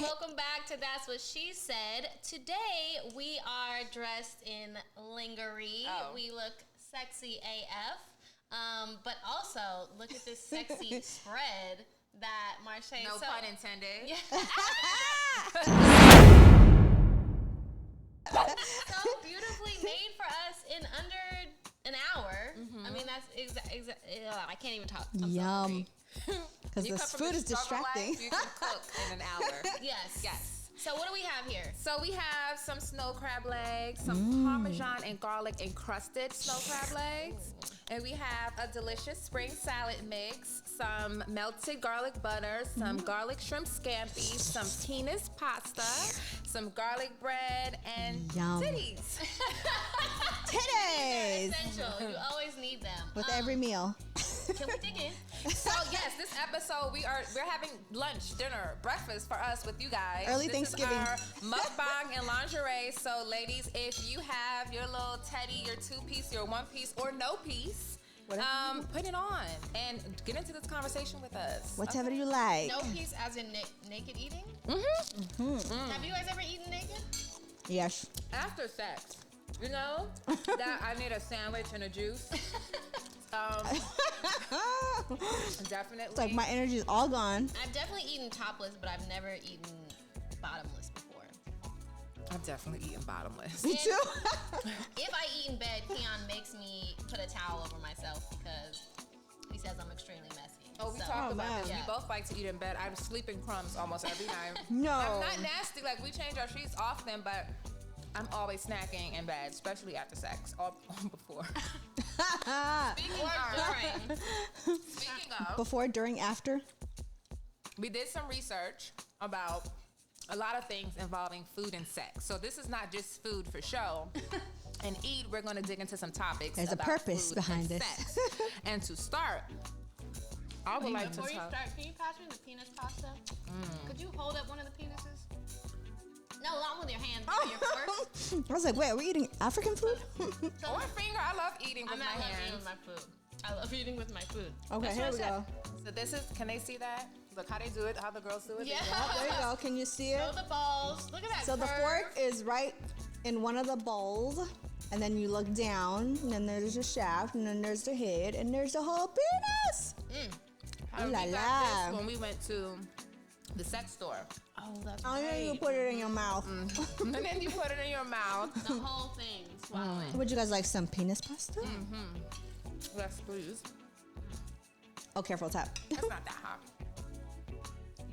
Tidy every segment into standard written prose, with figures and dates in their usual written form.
welcome back to That's What She Said. Today we are dressed in lingerie. Oh. We look sexy AF. But also, look at this sexy spread that Marshay... No pun intended. Yeah. So beautifully made for us in under an hour. Mm-hmm. I mean, that's I can't even talk. I'm Yum. Because this food is distracting. Life, you can cook in an hour. Yes. So what do we have here? So we have some snow crab legs, some Parmesan and garlic encrusted snow crab legs. And we have a delicious spring salad mix, some melted garlic butter, some garlic shrimp scampi, some Tina's pasta, some garlic bread, and titties. Titties! Essential. You always need them. With every meal. Can we dig in? So yes, this episode we're having lunch, dinner, breakfast for us with you guys. Early Thanksgiving. This is our mukbang and lingerie. So ladies, if you have your little teddy, your 2-piece, your 1-piece, or no piece, put it on and get into this conversation with us. Whatever you like. No piece as in naked eating? Mm-hmm. Mm-hmm. Have you guys ever eaten naked? Yes. After sex. You know, that I need a sandwich and a juice. Definitely. It's like my energy is all gone. I've definitely eaten topless, but I've never eaten bottomless before. I've definitely eaten bottomless. Me too. If I eat in bed, Keon makes me put a towel over myself because he says I'm extremely messy. Oh, we talked about this. Yeah. We both like to eat in bed. I sleep in crumbs almost every night. No. I'm not nasty. Like, we change our sheets often, but I'm always snacking in bed, especially after sex or before. Speaking of. Before, during, after? We did some research about a lot of things involving food and sex. So this is not just food for show and eat. We're going to dig into some topics. There's about a purpose food behind and this. Sex. And to start, I would like to Before you talk. start, can you pass me the penis pasta? Could you hold up one of the penises? No, not with your hands, with your fork. I was like, wait, are we eating African food? Or finger. I love eating with my hands. I love eating with my food. Okay, here we go. So this is, can they see that? Look how they do it, how the girls do it. Yeah. There you go. Can you see it? Show the balls. Look at that So curve. the fork is right in one of the bowls, and then you look down, and then there's a shaft, and then there's the head, and there's the whole penis. And Ooh la we la. got this when we went to the sex store. Oh, that's Oh, yeah, you great. put it in your mouth. And then you put it in your mouth. The whole thing. Swallow it. Would you guys like some penis pasta? Yes, please. Oh, careful, tap. That's not that hot. You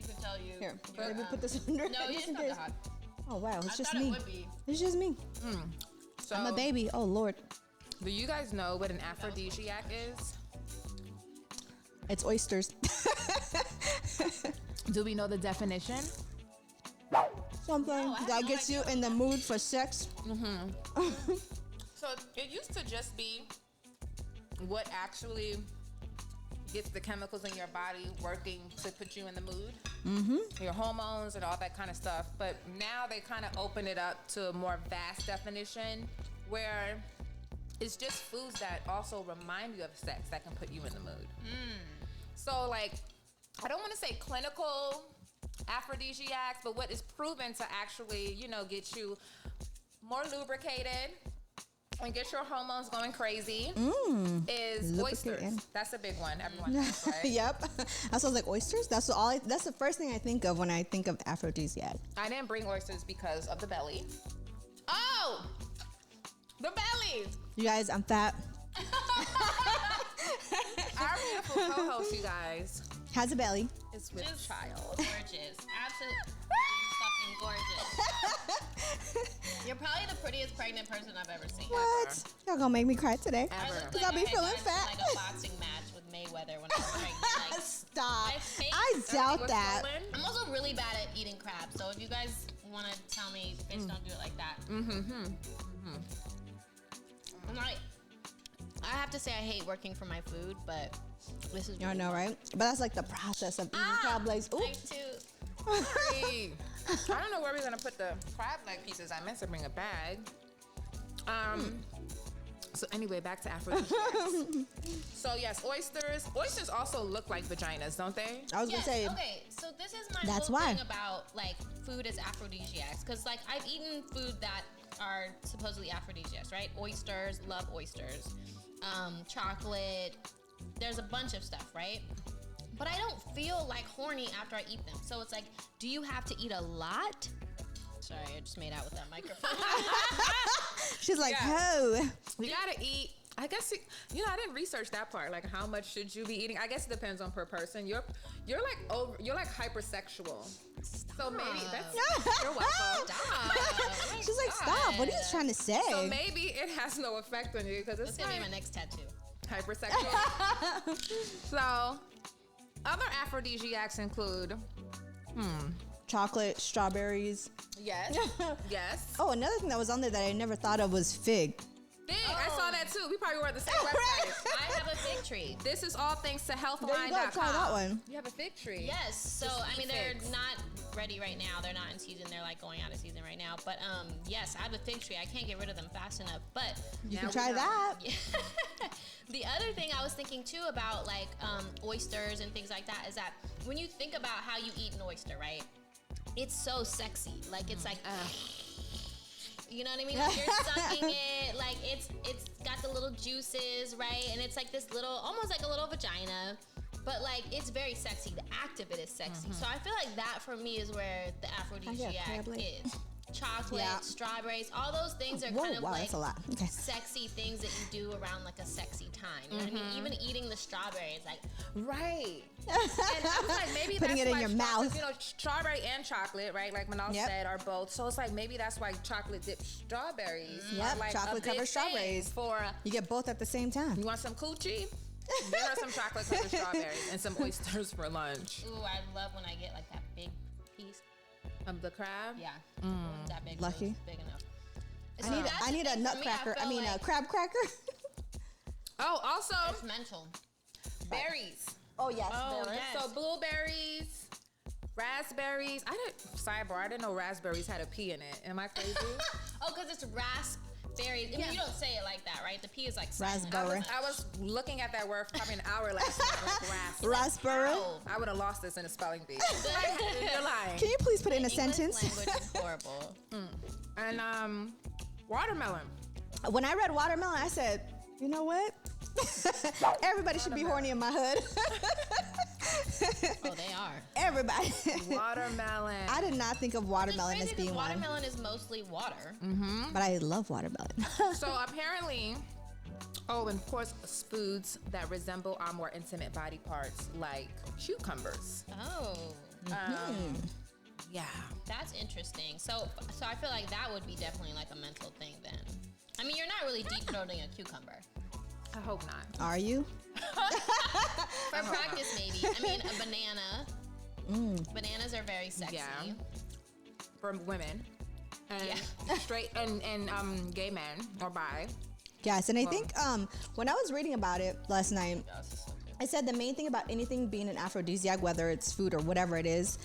can tell you. Here, let me put this under. No, just it's in not case. that hot. Oh, wow, it's I just thought me. it would be. It's just me. So, I'm a baby. Oh, Lord. do you guys know what an aphrodisiac is? It's oysters. Do we know the definition? Something No, I have that no gets idea you in the mood for sex. So it used to just be what actually gets the chemicals in your body working to put you in the mood. Your hormones and all that kind of stuff. But now they kind of open it up to a more vast definition where it's just foods that also remind you of sex that can put you in the mood. So like, I don't want to say clinical aphrodisiacs, but what is proven to actually, get you more lubricated and get your hormones going crazy is oysters. That's a big one. Everyone knows, right? Yep. I was like, oysters? That's the first thing I think of when I think of aphrodisiac. I didn't bring oysters because of the belly. Oh! The belly! You guys, I'm fat. Our beautiful co-host, you guys, Has a belly. is with Just child. Gorgeous. Absolutely fucking gorgeous. You're probably the prettiest pregnant person I've ever seen. What? Y'all gonna make me cry today? I Ever. looked Because like I'll be I had feeling gone to, fat. like a boxing match with Mayweather when I was pregnant. Like, Stop. my face- I doubt Was that. swollen? I'm also really bad at eating crab, so if you guys want to tell me, fish don't do it like that. I'm like, I have to say I hate working for my food, but this is Y'all really know, fun. right? But that's like the process of eating crab legs. Ooh. Like too. Hey, I don't know where we're gonna put the crab leg pieces. I meant to bring a bag. So anyway, back to aphrodisiacs. So yes, oysters. Oysters also look like vaginas, don't they? I was Yes, gonna say. okay, so this is my That's whole why. thing about like food as aphrodisiacs, because like I've eaten food that are supposedly aphrodisiacs, right? Oysters, love oysters. Chocolate. There's a bunch of stuff, right? But I don't feel like horny after I eat them. So it's like, do you have to eat a lot? Sorry, I just made out with that microphone. She's like, Yeah. oh. You gotta eat. I guess I didn't research that part. Like, how much should you be eating? I guess it depends on per person. You're like hypersexual. So maybe that's you're welcome. Stop. She's like, stop. What are you trying to say? So maybe it has no effect on you because it's That's gonna be my next tattoo. hypersexual. So other aphrodisiacs include Chocolate, strawberries. yes. Oh, another thing that was on there that I never thought of was fig. Fig. I saw that too. We probably were at the same website. I have a fig tree. This is all thanks to There you healthline.com. go. Try that one. You have a fig tree. Yes. So I mean, they're figs. not ready right now. They're not in season. They're like going out of season right now. But yes, I have a fig tree. I can't get rid of them fast enough. But You can try that. the other thing I was thinking too about like oysters and things like that is that when you think about how you eat an oyster, right? It's so sexy. Like it's like, you know what I mean? Like you're sucking it. Like it's got the little juices, right? And it's like this little, almost like a little vagina. But like it's very sexy. The act of it is sexy. So I feel like that for me is where the aphrodisiac is. Chocolate, strawberries, all those things are kind of wow, like that's a lot. Okay. sexy things that you do around like a sexy time. You know what I mean? Even eating the strawberries, like Right. And I was like, maybe Putting that's it in why your mouth. You know, strawberry and chocolate, right? Like Manal said, are both. So it's like maybe that's why chocolate dipped strawberries. Yep, are like chocolate a big covered strawberries. thing for You get both at the same time. you want some coochie? There are some chocolate covered strawberries and some oysters for lunch. ooh, I love when I get like that big piece. Of the crab? Yeah, that big. Lucky. Big enough. I need a nutcracker. I mean, a crab cracker. Oh, also It's mental. berries. Oh, yes. Oh, berries. yes. So blueberries, raspberries. Sidebar, I didn't know raspberries had a P in it. Am I crazy? Oh, because it's raspberries. I mean, you don't say it like that, right? The P is like silent. Raspberry. I was looking at that word for probably an hour last night. Like Raspberry. Oh, I would have lost this in a spelling bee. You're lying. Can you please put it in a English sentence? language is horrible. And watermelon. When I read watermelon, I said, you know what? Everybody should be horny in my hood. Oh, they are. Everybody. Watermelon. I did not think of watermelon It's as crazy being 'cause one. watermelon is mostly water. But I love watermelon. So apparently, and of course, foods that resemble our more intimate body parts, like cucumbers. Oh, Yeah. that's interesting. So I feel like that would be definitely like a mental thing then. I mean, you're not really deep throating a cucumber. I hope not. Are you? For practice, maybe. I mean, a banana. Bananas are very sexy. Yeah. For women. And Yeah. straight and gay men or bi. Yes, and I think when I was reading about it last night, I said the main thing about anything being an aphrodisiac, whether it's food or whatever it is,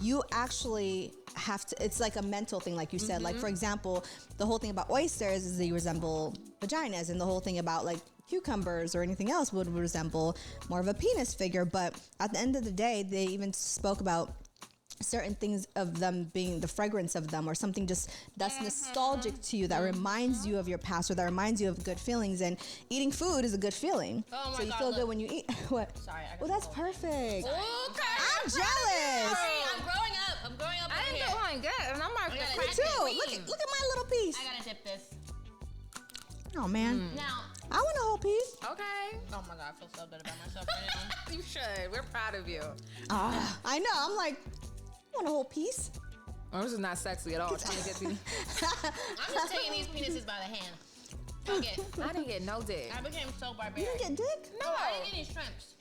you actually have to, it's like a mental thing, like you said. Like, for example, the whole thing about oysters is they resemble vaginas, and the whole thing about like cucumbers or anything else would resemble more of a penis figure. But at the end of the day, they even spoke about certain things of them being the fragrance of them or something just that's nostalgic to you, that reminds you of your past or that reminds you of good feelings. And eating food is a good feeling. Oh my so you God, feel look. good when you eat. What? Sorry, I got Well, that's the perfect. Okay. I'm jealous. Sorry, I'm growing up. I'm growing up I over didn't here. do one good, and I'm like, I gotta the dip crack Too. it. Look at my little piece. I gotta dip this. Oh man, Now, I want a whole piece. Okay. oh my God, I feel so good about myself right now. You should. We're proud of you. I know. I'm like, I want a whole piece. Oh, this is not sexy at all. Trying to get these. I'm just taking these penises by the hand. Okay. I didn't get no dick. I became so You barbaric. didn't get dick? No, I didn't get any shrimps.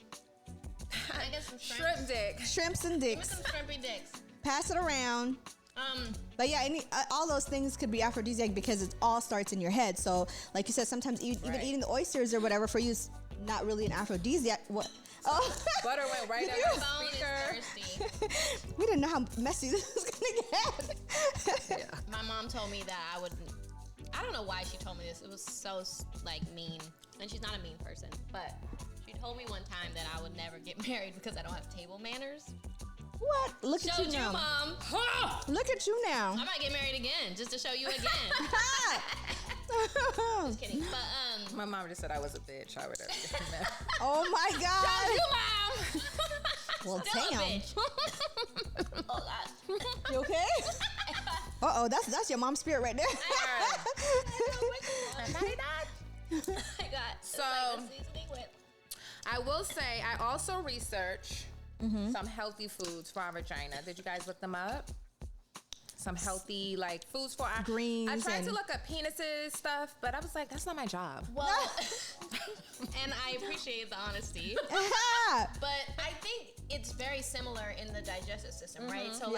Can I get some shrimps? Shrimp dick. Shrimps and Give me dicks. some shrimpy dicks. Pass it around. But yeah, all those things could be aphrodisiac because it all starts in your head. So, like you said, sometimes even Right. eating the oysters or whatever for you is not really an aphrodisiac. What? Oh, Butter went right You- under the Phone is speaker. thirsty. we didn't know how messy this was gonna get. My mom told me that I wouldn't. I don't know why she told me this. It was so like mean, and she's not a mean person. But she told me one time that I would never get married because I don't have table manners. What? Look at Showed you you, now. Mom. Look at you now. I might get married again just to show you again. Just kidding. But My mom just said I was a bitch. I would have. Oh my God. you, Mom. Well, Still a damn. bitch. Oh God. You okay? That's your mom's spirit right there. I got So, like a seasoning whip. I will say I also research some healthy foods for our vagina. Did you guys look them up? Some healthy like foods for our greens. I tried to and- look up penises stuff, but I was like, that's not my job. Well, and I appreciate the honesty, but I think it's very similar in the digestive system, right? So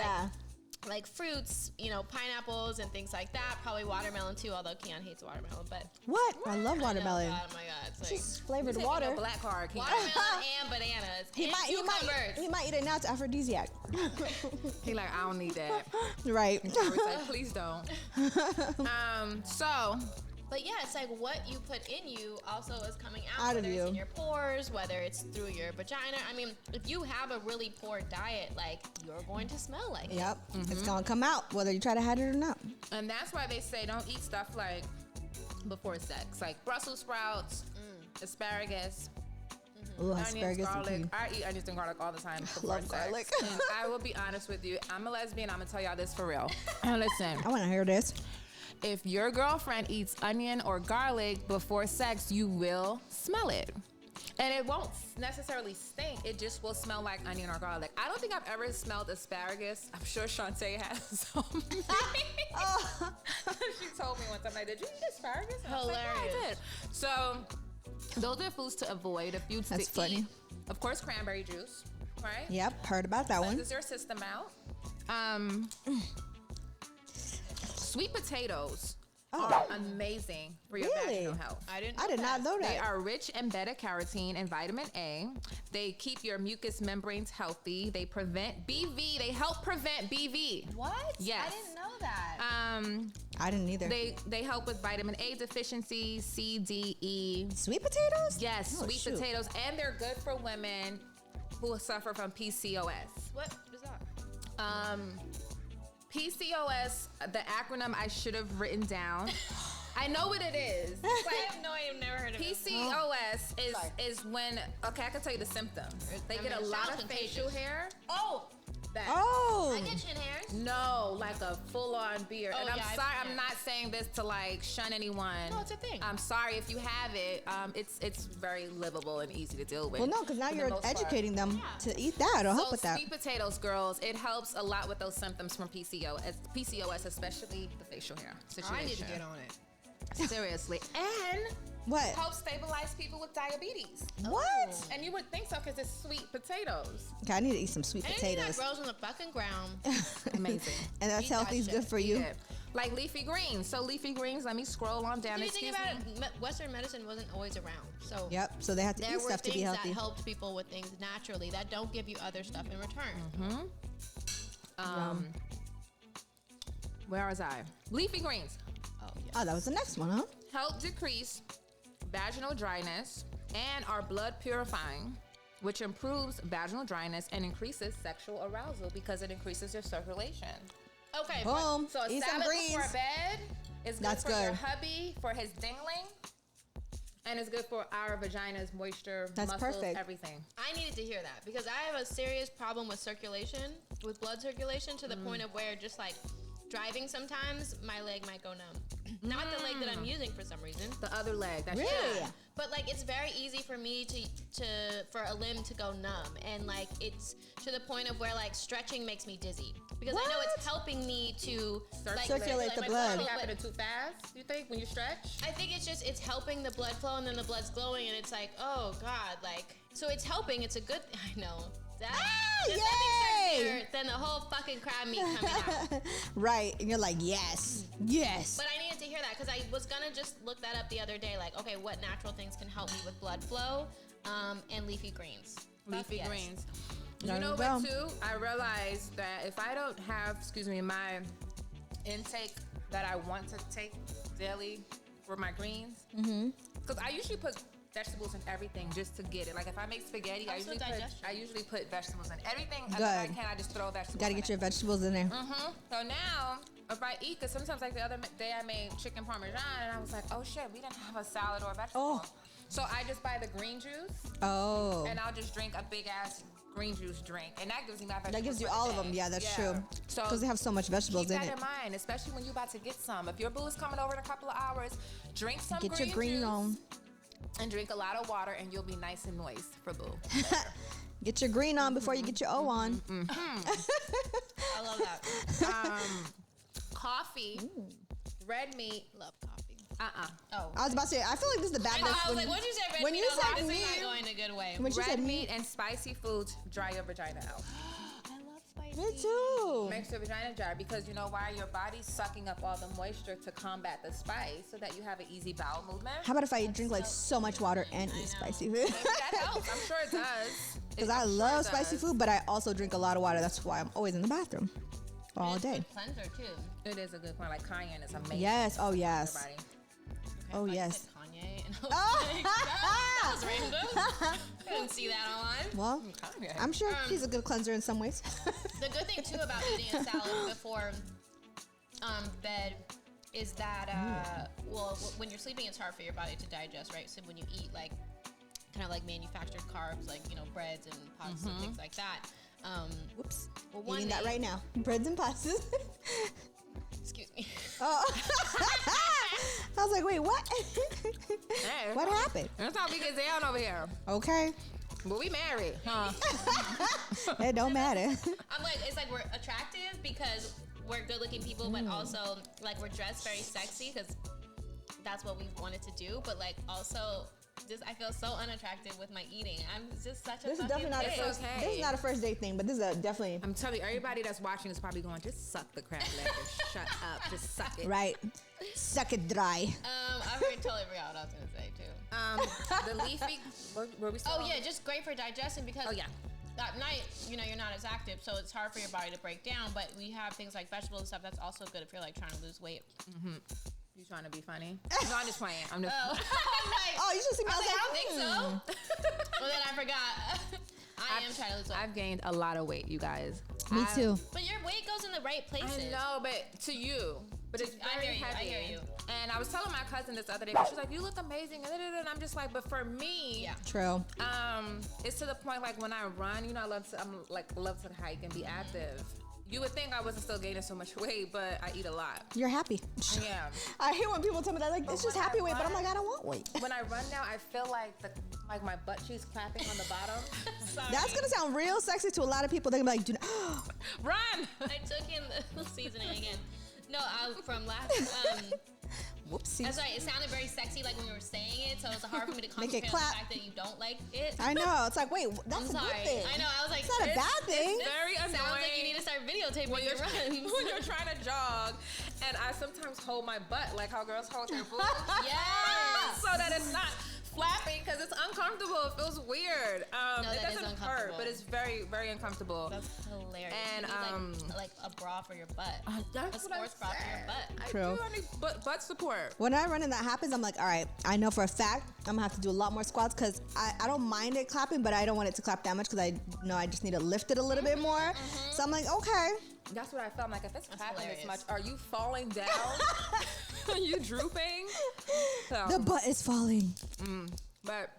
like fruits, you know, pineapples and things like that. Probably watermelon too, although Keon hates watermelon. But What? I love watermelon. Oh my God, it's like Just flavored Taking water. a black card. watermelon and bananas He and might cucumbers. eat it now. It's aphrodisiac. He like, I don't need that. Right. I was like, please don't. So But yeah, it's like what you put in you also is coming Out out, of whether you. it's in your pores, whether it's through your vagina. I mean, if you have a really poor diet, like you're going to smell like it. Yep. It's gonna come out whether you try to hide it or not. and that's why they say don't eat stuff like before sex, like Brussels sprouts, asparagus, Ooh, onions, asparagus and garlic. cream. I eat onions and garlic all the time before Love sex. garlic. And I will be honest with you. I'm a lesbian. I'm gonna tell y'all this for real. And listen, I want to hear this. if your girlfriend eats onion or garlic before sex, you will smell it. And it won't necessarily stink. It just will smell like onion or garlic. I don't think I've ever smelled asparagus. I'm sure Shantae has. She told me one time, like, did you eat asparagus? And I was like, yeah, I Hilarious. did. So those are foods to avoid. The foods That's to funny. eat. Of course, cranberry juice, right? Yep, heard about that one. Cleanses your system out. Sweet potatoes are amazing for your Really? vaginal health. I didn't. I did not know that. They are rich in beta carotene and vitamin A. They keep your mucous membranes healthy. They prevent BV. They help prevent BV. What? Yes. I didn't know that. I didn't either. They help with vitamin A deficiency, C, D, E. Sweet potatoes? Yes, Oh, sweet shoot. potatoes, and they're good for women who suffer from PCOS. What is that? PCOS, the acronym I should have written down. I know what it is. It's I like have no idea. I've never heard of it. PCOS is when, okay, I can tell you the symptoms. They I get mean, a it lot sounds of contagious. facial hair. Oh, That, Oh. I get chin hairs. No, like a full-on beard. Oh, And I'm yeah, sorry, yeah. I'm not saying this to like shun anyone. No, it's a thing. I'm sorry if you have it. It's very livable and easy to deal with. Well, no, because now for the you're most part. educating them Yeah. to eat that. It'll help So with that. sweet potatoes, girls, it helps a lot with those symptoms from PCOS, especially the facial hair situation. I need to get on it. Seriously. And What? helps stabilize people with diabetes. What? And you would think so because it's sweet potatoes. Okay, I need to eat some sweet Anything that potatoes. grows on the fucking ground. Amazing. And that's Eat that healthy, is shit. good for you. Yeah. Like leafy greens. So leafy greens, let me scroll on down. If you think Excuse about me. it, Western medicine wasn't always around. So Yep, so they have to there eat were stuff to things be that healthy. helped people with things naturally that don't give you other stuff in return. Where was I? Leafy greens Oh, yeah. Oh, that was the next one, huh? help decrease vaginal dryness and are blood purifying, which improves vaginal dryness and increases sexual arousal because it increases your circulation. Okay. Boom. So a Eat some salad before greens. bed is good That's for your good. hubby, for his dingling, and it's good for our vaginas, moisture, That's muscles, perfect. everything. I needed to hear that because I have a serious problem with circulation, with blood circulation, to the point of where just like driving sometimes, my leg might go numb. Not the leg that I'm using for some reason. The other leg. That's Really? But like it's very easy for me to for a limb to go numb, and like it's to the point of where like stretching makes me dizzy because I know What? it's helping me to like, Circulate the my blood. flow, It but happened too fast, you think, when you stretch? I think it's helping the blood flow, and then the blood's glowing, and it's like, oh god, like so it's helping. It's a good. I know. That, there's nothing yay! sexier than the whole fucking crab meat coming out. Right, and you're like, yes, yes. But I needed to hear that because I was gonna just look that up the other day. Like, okay, what natural things can help me with blood flow? And leafy greens. Leafy Yes. greens. There You know you what, go. too? I realized that if I don't have, my intake that I want to take daily for my greens, because I usually put vegetables and everything just to get it. Like if I make spaghetti, I usually put vegetables in everything. Good. I can, I just throw vegetables. Gotta get your vegetables in there. So now, if I eat, because sometimes like the other day I made chicken parmesan and I was like, oh shit, we didn't have a salad or a vegetable. So I just buy the green juice. And I'll just drink a big ass green juice drink, and that gives me my vegetables. That gives you all of them. Yeah, that's true. So because they have so much vegetables in it. Keep that in mind, especially when you're about to get some. If your boo is coming over in a couple of hours, drink some Get your green juice on. and drink a lot of water, and you'll be nice and moist for boo. Get your green on before you get your O on. I love that. Coffee, red meat. Love coffee. Oh. I was about to say, I feel like this is the bad. I was like, what'd you say? Red when meat? you said This is meat, not going a good way. when you Red said meat and spicy foods dry your vagina out. I love spicy. me too. Makes your vagina dry because you know why? Your body's sucking up all the moisture to combat the spice so that you have an easy bowel movement. How about if I drink like so much water and eat spicy food? Maybe that helps. I'm sure it does. Because I love spicy food, but I also drink a lot of water. That's why I'm always in the bathroom all It's a day. good cleanser too. It is a good one. Like cayenne is amazing. Yes. Oh yes. For your body. Oh I yes. said Kanye, and I was like, that was random. I didn't see that online. Well, I'm sure she's a good cleanser in some ways. The good thing too about eating a salad before bed is that well, when you're sleeping, it's hard for your body to digest, right? So when you eat like kind of like manufactured carbs, like breads and pastas and things like that. Whoops. Well, Eating that right now. Breads and pastas. Excuse me. Oh. I was like, wait, what? Hey, What happened? That's how we get down over here. Okay. But we married, huh? It don't matter. I'm like, it's like we're attractive because we're good-looking people, but also like we're dressed very sexy because that's what we wanted to do. But like also, just I feel so unattractive with my eating. I'm just such a This is fucking definitely not a bitch. first. This is not a first date thing, but this is a definitely I'm telling you, everybody that's watching is probably going, just suck the crab leg and shut up. Just suck it. right. Suck it dry. I already totally forgot what I was gonna say too. The leafy. Were we still Oh on? yeah, just great for digestion because Oh, yeah. at night, you're not as active, so it's hard for your body to break down. But we have things like vegetables and stuff that's also good if you're like trying to lose weight. You trying to be funny? No, I'm just playing. I'm just. Oh, Oh, you should see me. I was I like, don't think so. Well, then I forgot. I am trying to lose weight. I've gained a lot of weight, you guys. Me too. But your weight goes in the right places. I know, but to you. But it's I very hear you, heavy. I hear you. And I was telling my cousin this other day, she's like, you look amazing. And I'm just like, but for me, Yeah. True. it's to the point like when I run, I love to hike and be active. You would think I wasn't still gaining so much weight, but I eat a lot. You're happy. I am. I hate when people tell me that, like, it's just when happy I weight, but I'm run- like, I don't want weight. When I run now, I feel like my butt cheeks clapping on the bottom. Sorry. That's gonna sound real sexy to a lot of people. They're gonna be like, do not. Run! I took in the seasoning again. No, from last. Whoopsie. That's right. It sounded very sexy, like when we were saying it. So it's hard for me to Make it concentrate on clap. the fact that you don't like it. I know. It's like, wait, that's I'm a sorry. good thing. I know. I was like, It's not a bad thing. This Very sounds like annoying. you need to start videotaping when your you're, runs. when you're trying to jog, and I sometimes hold my butt like how girls hold their boobs. Yes. So that it's not flapping because it's uncomfortable. It feels weird. No, it that is doesn't hurt, uncomfortable. but it's very, very uncomfortable. That's hilarious. And, you need like a bra for your butt. That's a what I sports bra for your said. butt. I True. do. I need butt support. When I run and that happens, I'm like, all right, I know for a fact I'm gonna have to do a lot more squats because I don't mind it clapping, but I don't want it to clap that much because I know I just need to lift it a little bit more. So I'm like, okay. That's what I felt like. If it's clapping this hilarious. much, are you falling down? Are you drooping? So, The butt is falling. but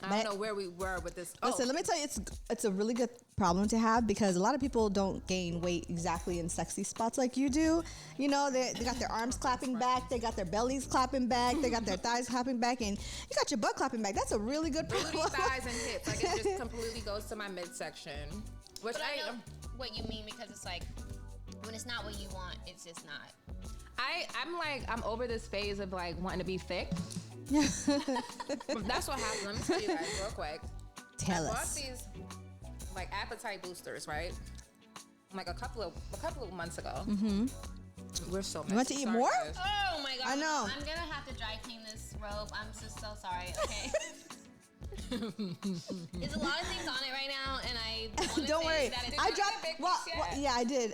I don't know where we were with this. Listen, let me tell you, it's a really good problem to have because a lot of people don't gain weight exactly in sexy spots like you do. You know, they got their arms clapping back, they got their bellies clapping back, they got their thighs clapping back, and you got your butt clapping back. That's a really good problem. booty, thighs, and hips. Like it just completely goes to my midsection. Which But I know what you mean because it's like when it's not what you want, it's just not. I'm over this phase of like wanting to be thick. That's what happened. Let me tell you guys real quick. Tell I bought us. these like appetite boosters, right? Like a couple of months ago. We're so messy. You want to eat Sorry, more? guys. Oh my god! I know. I'm gonna have to dry clean this robe. I'm just so sorry. Okay. There's a lot of things on it right now, and I wanna Don't say worry. that it's I not dropped. a big Well, piece yet. yeah, I did.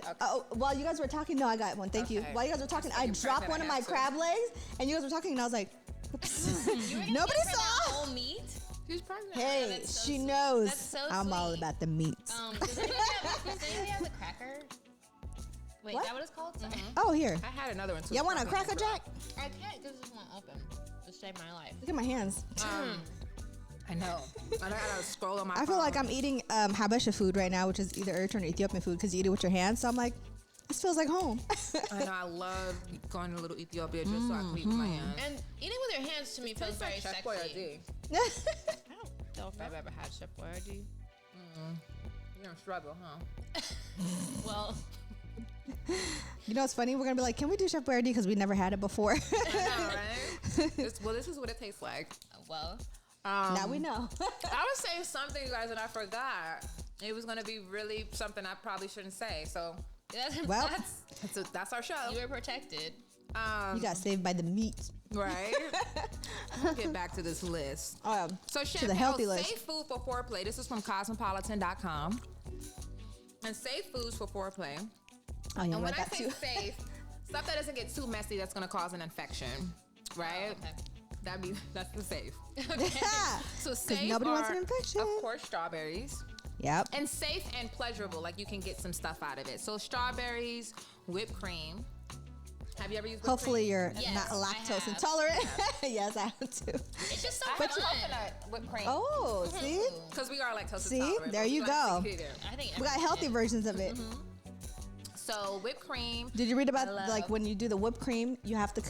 While you guys were talking, no, I got one. Thank you. Okay. While you guys were talking, I You dropped pregnant, one of I my have to. crab legs, and you guys were talking, and I was like, Nobody saw. Whole meat. She's pregnant. Hey, so she sweet. knows. That's so I'm all sweet. about the meats. Does anybody have a cracker? Wait, What? is that what it's called? Sorry. Oh, here. I had another one too. Y'all want a Cracker Jack? I can't because this one open. It saved my life. Look at my hands. I know. I gotta scroll on my I feel like I'm eating Habesha food right now, which is either Eritrean or Ethiopian food because you eat it with your hands. So I'm like, this feels like home. I know. I love going to Little Ethiopia just so I can eat with my hands. And eating with your hands to me feels very Chef sexy. Boyardee. I don't know if I've ever had Chef Boyardee. You're gonna struggle, huh? Well, You know what's funny? We're gonna be like, can we do Chef Boyardee because we never had it before? I know, right? This is what it tastes like. well. Now we know. I was saying something, you guys, and I forgot. It was gonna be really something I probably shouldn't say. So Well, that's our show. You were protected. you got saved by the meat. Right. We'll get back to this list. So to the healthy list. Safe food for foreplay. This is from cosmopolitan.com. And safe foods for foreplay. Oh, you And when want I that say too? safe, stuff that doesn't get too messy that's gonna cause an infection. Right? Okay. That's the safe. Yeah. So safe nobody wants are, an infection. of course, strawberries. Yep. And safe and pleasurable, like you can get some stuff out of it. So strawberries, whipped cream. Have you ever used whipped Hopefully cream? you're Yes, not I lactose have. intolerant. Yes, I have too. It's just so I fun. have coconut whipped cream. Oh, see? Because we are lactose See? intolerant. There but we you like go. to eat it. I think We got healthy versions of it. So whipped cream. Did you read about I like love- when you do the whipped cream, you have to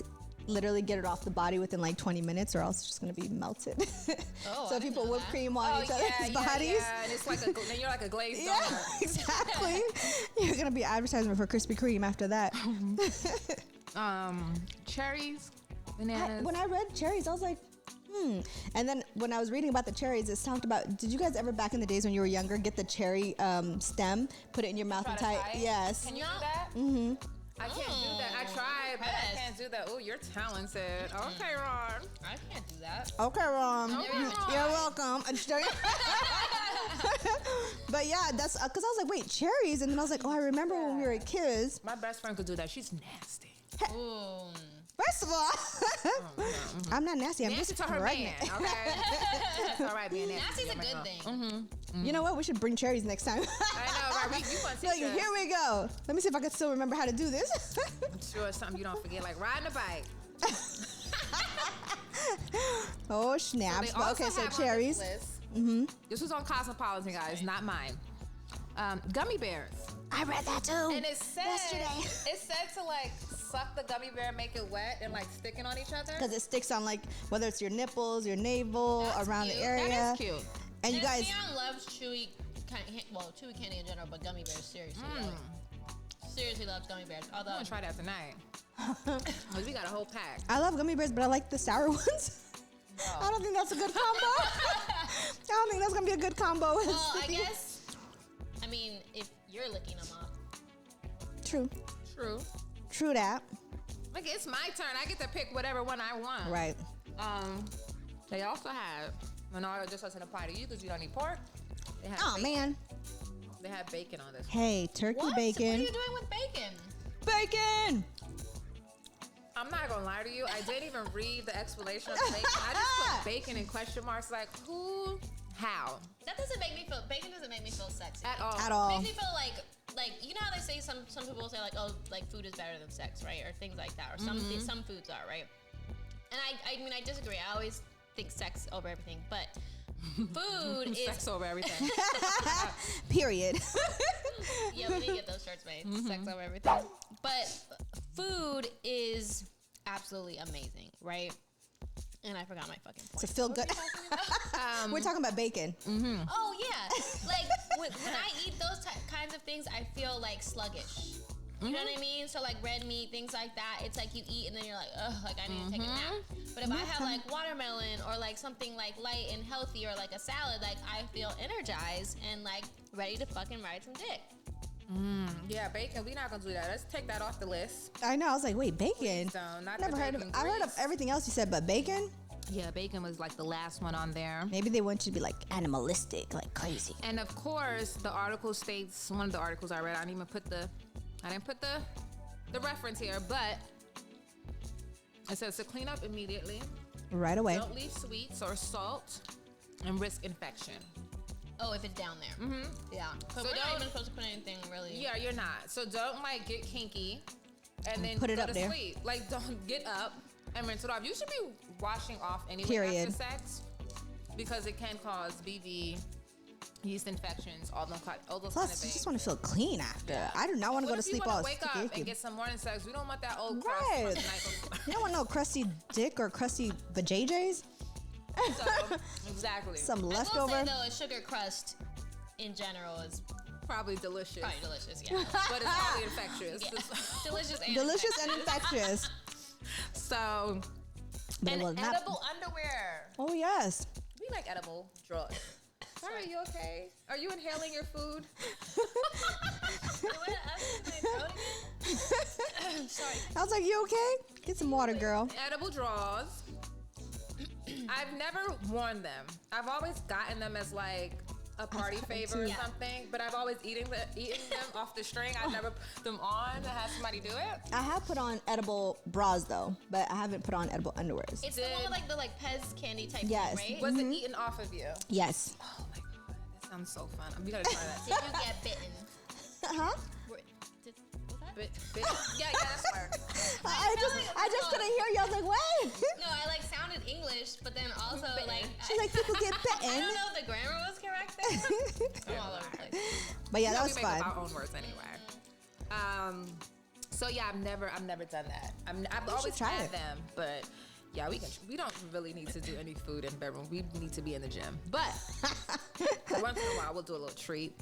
literally get it off the body within like 20 minutes or else it's just going to be melted. Oh, So I if you didn't put know whipped that. cream on each other's bodies. Yeah, and it's like then you're like a glazed Yeah, donut. exactly. You're going to be advertising for Krispy Kreme after that. Cherries, bananas. When I read cherries, I was like, And then when I was reading about the cherries, it's talked about, did you guys ever back in the days when you were younger get the cherry stem, put it in your mouth Try and to tie tie it? Yes. Can you do that? Mm-hmm. I can't do that. I tried, but I can't do that. Oh, you're talented. Okay, Ron. I can't do that. Okay, Ron. Okay, Ron. You're welcome. I'm just joking. But yeah, that's because I was like, wait, cherries? And then I was like, oh, I remember when we were kids. My best friend could do that. She's nasty. Ooh. First of all, I'm not nasty. I'm Nasty just to her pregnant. man, okay? It's all right being nasty. Nasty's a to your good man. thing. You know what? We should bring cherries next time. I know, right? You want to Like, teach us. here we go. Let me see if I can still remember how to do this. I'm sure it's something you don't forget, like riding a bike. Oh, snaps. They But also okay, so have on cherries. this list, This was on Cosmopolitan, guys, not mine. Gummy bears. I read that too. And it said to like suck the gummy bear, make it wet, and like sticking on each other. Because it sticks on like, whether it's your nipples, your navel, That's around cute. the area. That is cute. And you guys, Leon loves chewy, chewy candy in general, but gummy bears seriously. Seriously loves gummy bears. Although I'm gonna try that tonight. 'Cause we got a whole pack. I love gummy bears, but I like the sour ones. I don't think that's a good combo. I don't think that's going to be a good combo. well, I guess. I mean, if you're licking them off. True. True that. Like it's my turn. I get to pick whatever one I want. Right. They also had, and all this doesn't apply to you because you don't eat pork. They had Oh, bacon. man. They had bacon on this. Hey, turkey What? bacon. What are you doing with bacon? Bacon! I'm not gonna lie to you. I didn't even read the explanation of bacon. I just put bacon in question marks. Like who, how, That doesn't make me feel. Bacon doesn't make me feel sexy. at all. At It all. makes me feel like you know how they say some people say like, oh, like food is better than sex, right, or things like that, or some foods are, right. And I mean I disagree. I always think sex over everything, but food is Sex over everything. Period. yeah, we didn't get those shirts made. Sex over everything. But food is absolutely amazing, right? And I forgot my fucking point. To feel good. We're talking about bacon. Oh yeah, like when I eat those kinds of things, I feel like sluggish. You know what I mean? So like red meat, things like that. It's like you eat and then you're like, ugh, like I need to take a nap. But if I have like watermelon or like something like light and healthy or like a salad, like I feel energized and like ready to fucking ride some dick. Yeah, bacon. We're not gonna do that. Let's take that off the list. I know. I was like, wait, bacon? So not Never the heard of bacon I heard of grease. everything else you said, but bacon? Yeah, bacon was like the last one on there. Maybe they want you to be like animalistic, like crazy. And of course, the article states, one of the articles I read, I didn't put the reference here, but it says to clean up immediately, Right away. Don't leave sweets or salt and risk infection. Oh, if it's down there. Mm-hmm. Yeah. So we're not even supposed to put anything really. Yeah, you're not. So don't like get kinky and then put it go up to there. sleep. Like don't get up and rinse it off. You should be washing off anyway Period. after sex because it can cause BV, yeast infections, all those kind of Plus, things. you just want to feel clean after. I do not want to go to sleep all What if you want to wake up sticky. and get some morning sex? We don't want that old crust Right. from the night before. You don't want no crusty dick or crusty vajayjays. So, exactly. Some I will leftover. say though, a sugar crust in general is Probably delicious. probably delicious. Yeah. But it's probably infectious. Yeah. Delicious and Delicious and infectious. So, But it and was not- edible underwear. Oh yes. We like edible drugs. Sorry, you okay? Are you inhaling your food? Sorry. I was like, you okay? Get some water, girl. Edible draws. I've never worn them. I've always gotten them as like a party favor or Yeah. something, but I've always eaten them off the string. I never put them on to have somebody do it. I have put on edible bras though, but I haven't put on edible underwears. It's the one with like the Pez candy type Yes. thing, right? Was it eaten off of you? Yes. Oh my god, that sounds so fun. We gotta try that. Did you get bitten? Huh? Was that? Yeah, that's word. I just couldn't hear you. I was like, what? No, I sounded English, but then also She's like, people get I bitten. don't know if the grammar was correct there. I'm all over the place. But yeah, that We was make fun. up our own words anyway. So yeah, I've never done that. I've always try had it. them, but yeah, we don't really need to do any food in the bedroom. We need to be in the gym. But once in a while, we'll do a little treat.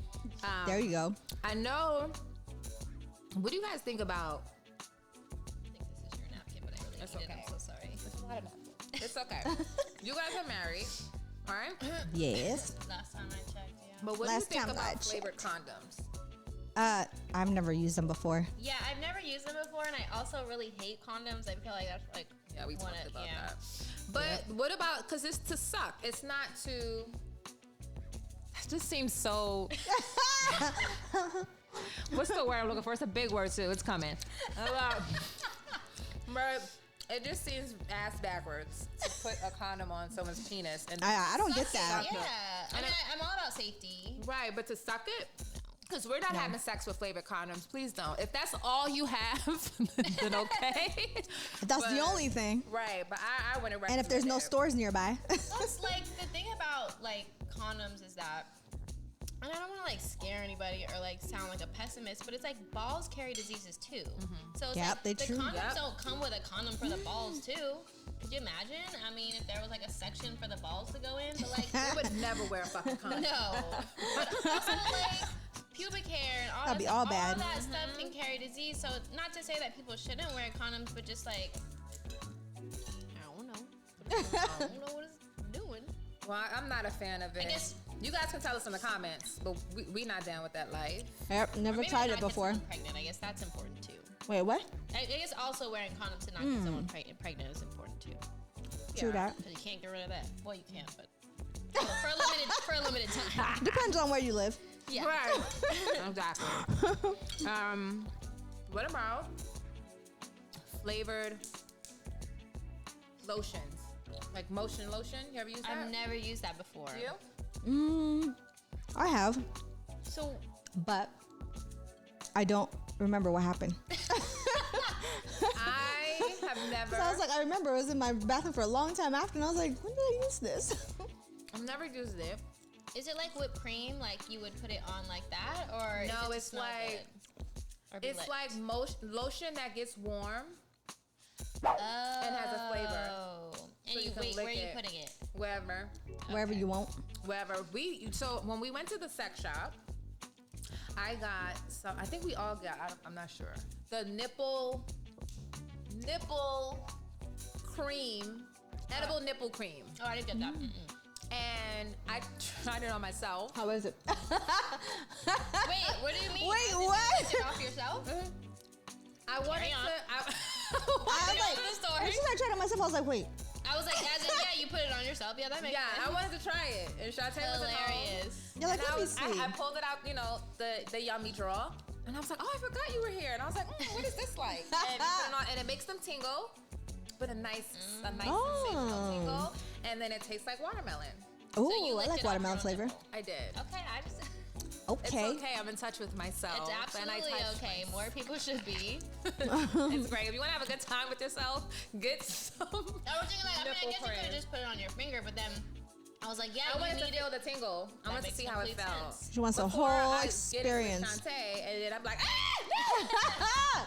There you go. I know. What do you guys think about? I think this is your napkin, but I really It's need it. okay. I'm so sorry. It's a lot of napkins. It's okay. You guys are married, all right? Yes. Last time I checked, yeah. But what do you Last think time I about flavored condoms? I've never used them before. Yeah, I've never used them before, and I also really hate condoms. I feel like that's like Yeah, we one talked of- about yeah. that. But what about, because it's to suck. It's not to, that just seems so, what's the word I'm looking for? It's a big word too. It's coming. But it just seems ass backwards to put a condom on someone's penis. And I don't get that. Yeah, I mean, I'm all about safety. Right, but to suck it? Because we're not having sex with flavored condoms. Please don't. If that's all you have, then okay. That's the only thing. Right, but I wouldn't recommend And if there's no it. stores nearby. Plus, like, the thing about, like, condoms is that, and I don't want to, like, scare anybody or, like, sound like a pessimist, but it's like balls carry diseases, too. So it's Yep, like, they the true. condoms Yep. don't come with a condom for the balls, too. Could you imagine? I mean, if there was, like, a section for the balls to go in, but, like, I would never wear a fucking condom. no. But also, like, pubic hair and all That'd that, be all bad. all that stuff can carry disease. So not to say that people shouldn't wear condoms, but just like I don't know. I don't know what it's doing. Well, I'm not a fan of it. I guess- you guys can tell us in the comments, but we not down with that life. Yep, never Maybe tried not it get before. someone pregnant. I guess that's important too. Wait, what? I guess also wearing condoms to not get someone pregnant is important too. True that. Because you can't get rid of that. Well, you can, but for a limited time. Depends on where you live. Yeah. Right. Exactly. What about flavored lotions? Like motion lotion? You ever use that? I've never used that before. You? I have, So but I don't remember what happened. I have never. So I was like, I remember it was in my bathroom for a long time after, and I was like, when did I use this? I've never used it. is it like whipped cream? Like you would put it on like that, or is No, it to it's smell like good? Or be it's lit? like lotion that gets warm Oh. and has a flavor. And So you you can wait, lick where are you it. putting it? Wherever. Wherever you want. Wherever. So when we went to the sex shop, I got some, I think we all got, I'm not sure, the nipple cream, edible nipple cream. Oh, I didn't get that. And I tried it on myself. How is it? Wait, what do you mean? Wait, Did what? you take it off yourself? I wanted Carry on. to, I was Carry like, on the story. as soon as I tried it myself, I was like, wait. I was like, as in, yeah, you put it on yourself. Yeah, that makes yeah, I sense. wanted to try it. And Shantae was at home. Hilarious. You're like, And let me see. I pulled it out, the yummy drawer. And I was like, oh, I forgot you were here. And I was like, what is this like? And you put it on, and it makes them tingle. but a nice sensational tingle, and then it tastes like watermelon. Oh, So I like watermelon flavor. I did. Okay, I just. Okay. It's okay. I'm in touch with myself. It's absolutely okay. More people should be. It's great. If you want to have a good time with yourself, get some. I was thinking like, I guess you could have just put it on your finger, but then I was like, yeah, I wanted to feel the tingle. I wanted to see how it felt. Sense. She wants a whole experience. Shantae, and then I'm like, ah!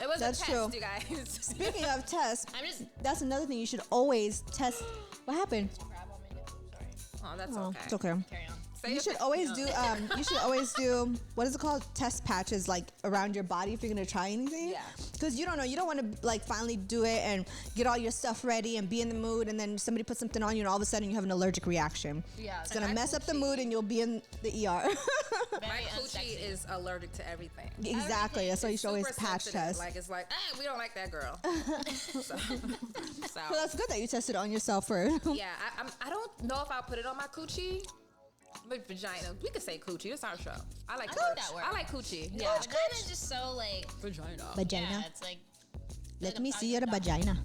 It was That's a test, true. you guys. Speaking of tests, I'm that's another thing you should always test. What happened? crab on my nose. Sorry. Oh, that's Oh, okay. it's okay. Carry on. You should always do. You should always do. What is it called? Test patches, like around your body if you're gonna try anything. Yeah. Because you don't know. You don't want to like finally do it and get all your stuff ready and be in the mood, and then somebody puts something on you, and all of a sudden you have an allergic reaction. Yeah. It's gonna mess up the mood, and you'll be in the ER. My coochie is allergic to everything. Exactly. That's why you should always Super patch sensitive. test. Like, it's like, we don't like that girl. so So that's good that you tested on yourself first. yeah, I don't know if I'll put it on my coochie. But vagina. We could say coochie. It's our show. I like that word. I like coochie. Yeah, vagina is just so like Vagina. Vagina. yeah, it's like Let me see your vagina.